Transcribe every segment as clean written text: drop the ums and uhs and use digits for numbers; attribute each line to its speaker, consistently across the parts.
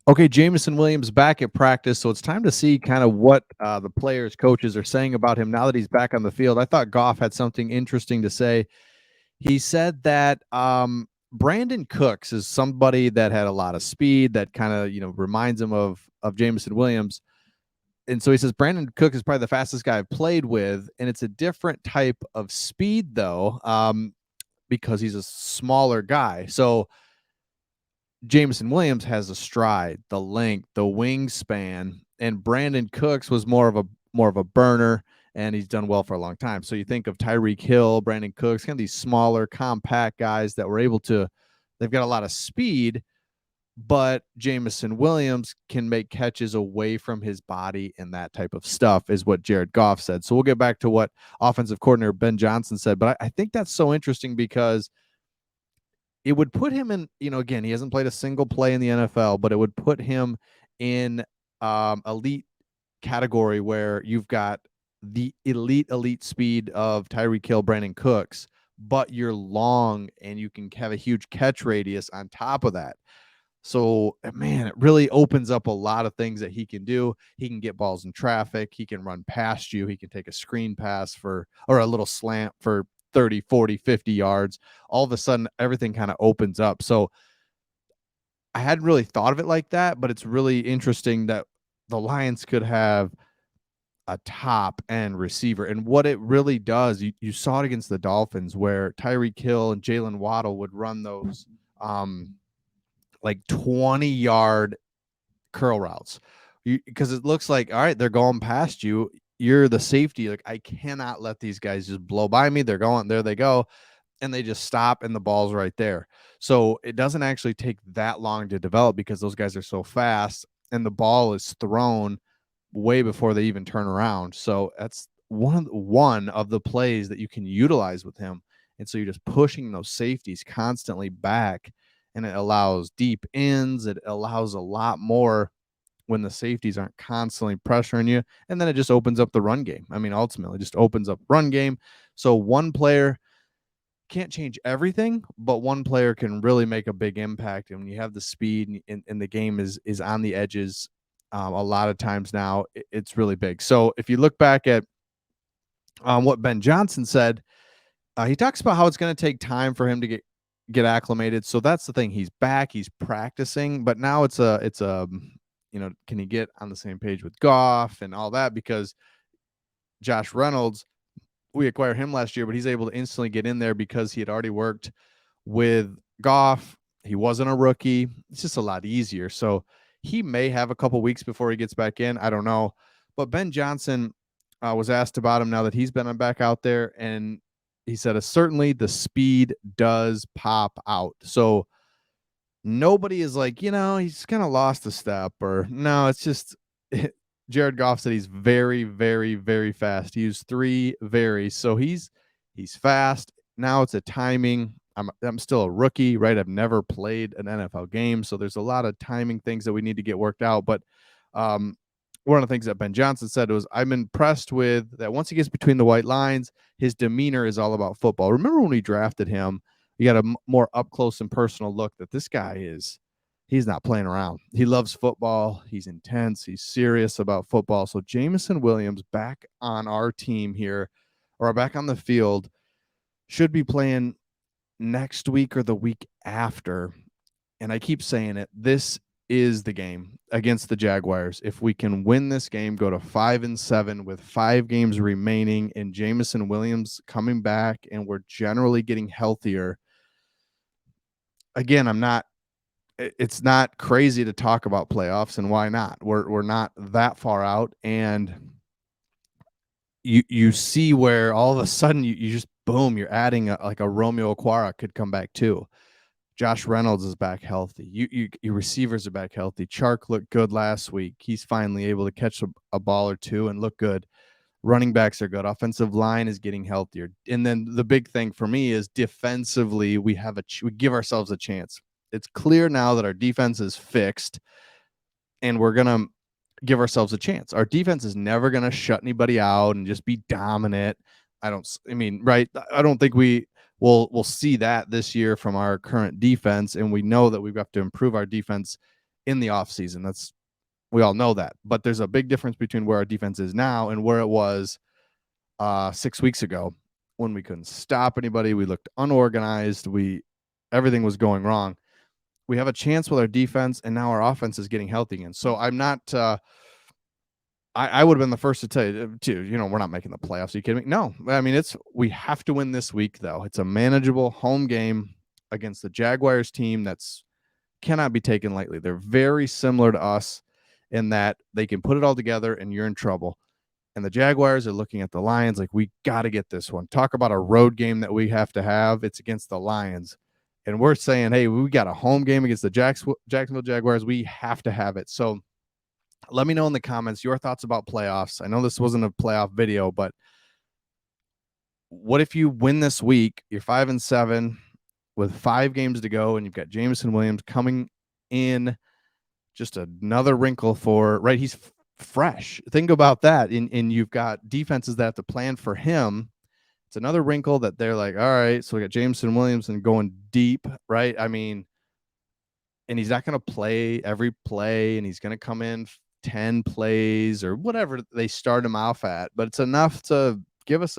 Speaker 1: Okay, Jameson Williams back at practice, so it's time to see kind of what the players, coaches are saying about him now that he's back on the field. I thought Goff had something interesting to say. He said that Brandon Cooks is somebody that had a lot of speed that kind of reminds him of Jameson Williams, and so he says Brandon Cook is probably the fastest guy I've played with, and it's a different type of speed though, because he's a smaller guy. So Jameson Williams has a stride, the length, the wingspan, and Brandon Cooks was more of a burner, and he's done well for a long time. So you think of Tyreek Hill, Brandon Cooks, kind of these smaller, compact guys that were able to. They've got a lot of speed, but Jameson Williams can make catches away from his body and that type of stuff, is what Jared Goff said. So we'll get back to what offensive coordinator Ben Johnson said, but I think that's so interesting because it would put him in, again, he hasn't played a single play in the NFL, but it would put him in elite category where you've got the elite speed of Tyreek Hill, Brandon Cooks, but you're long and you can have a huge catch radius on top of that. So, man, it really opens up a lot of things that he can do. He can get balls in traffic. He can run past you. He can take a screen pass or a little slant for 30, 40, 50 yards. All of a sudden, everything kind of opens up. So I hadn't really thought of it like that, but it's really interesting that the Lions could have a top end receiver. And what it really does, you saw it against the Dolphins where Tyreek Hill and Jalen Waddle would run those like 20-yard curl routes, because it looks like, all right, they're going past you. You're the safety. Like, I cannot let these guys just blow by me. They're going, there they go. And they just stop and the ball's right there. So it doesn't actually take that long to develop because those guys are so fast and the ball is thrown way before they even turn around. So that's one of the plays that you can utilize with him. And so you're just pushing those safeties constantly back, and it allows deep ends. It allows a lot more when the safeties aren't constantly pressuring you. And then it just opens up the run game. I mean, ultimately, just opens up run game. So one player can't change everything, but one player can really make a big impact. And when you have the speed and the game is on the edges, a lot of times now, it's really big. So if you look back at what Ben Johnson said, he talks about how it's going to take time for him to get acclimated. So that's the thing. He's back. He's practicing, but now it's a can he get on the same page with Goff and all that? Because Josh Reynolds, we acquired him last year, but he's able to instantly get in there because he had already worked with Goff. He wasn't a rookie. It's just a lot easier. So he may have a couple weeks before he gets back in. I don't know. But Ben Johnson was asked about him now that he's been back out there, and he said, certainly the speed does pop out. So nobody is like, he's kind of lost a step, or no, it's just Jared Goff said he's very, very, very fast. He used 3 very. So he's fast. Now it's a timing. I'm still a rookie, right? I've never played an NFL game, so there's a lot of timing things that we need to get worked out. But one of the things that Ben Johnson said was, I'm impressed with that once he gets between the white lines, his demeanor is all about football. Remember when we drafted him, you got a more up close and personal look that this guy he's not playing around. He loves football. He's intense. He's serious about football. So Jameson Williams back on our team here, or back on the field, should be playing next week or the week after. And I keep saying it, this is the game against the Jaguars. If we can win this game, go to 5-7 with 5 games remaining, and Jameson Williams coming back, and we're generally getting healthier. Again, it's not crazy to talk about playoffs, and why not? We're not that far out, and you see where all of a sudden you just boom, you're adding like a Romeo Okwara could come back too. Josh Reynolds is back healthy. Your receivers are back healthy. Chark looked good last week. He's finally able to catch a ball or two and look good. Running backs are good. Offensive line is getting healthier. And then the big thing for me is defensively, we give ourselves a chance. It's clear now that our defense is fixed, and we're going to give ourselves a chance. Our defense is never going to shut anybody out and just be dominant. I don't think we'll see that this year from our current defense, and we know that we've got to improve our defense in the offseason. We all know that. But there's a big difference between where our defense is now and where it was 6 weeks ago when we couldn't stop anybody. We looked unorganized. Everything was going wrong. We have a chance with our defense, and now our offense is getting healthy again. So I'm not. I would have been the first to tell you, too. We're not making the playoffs. Are you kidding me? No. I mean, we have to win this week, though. It's a manageable home game against the Jaguars team that's cannot be taken lightly. They're very similar to us in that they can put it all together, and you're in trouble. And the Jaguars are looking at the Lions like, we got to get this one. Talk about a road game that we have to have. It's against the Lions. And we're saying, hey, we got a home game against the Jacksonville Jaguars. We have to have it. So let me know in the comments your thoughts about playoffs. I know this wasn't a playoff video, but what if you win this week? You're 5-7 with 5 games to go, and you've got Jameson Williams coming in. Just another wrinkle right? He's fresh. Think about that. And you've got defenses that have to plan for him. It's another wrinkle that they're like, all right, so we got Jameson Williams and going deep, right? I mean, and he's not going to play every play, and he's going to come in 10 plays or whatever they start him off at, but it's enough to give us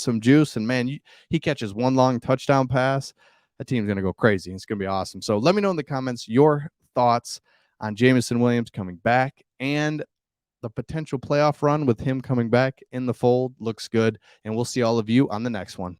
Speaker 1: some juice. And man, he catches one long touchdown pass, that team's going to go crazy. It's going to be awesome. So let me know in the comments your thoughts on Jameson Williams coming back and the potential playoff run with him coming back in the fold. Looks good. And we'll see all of you on the next one.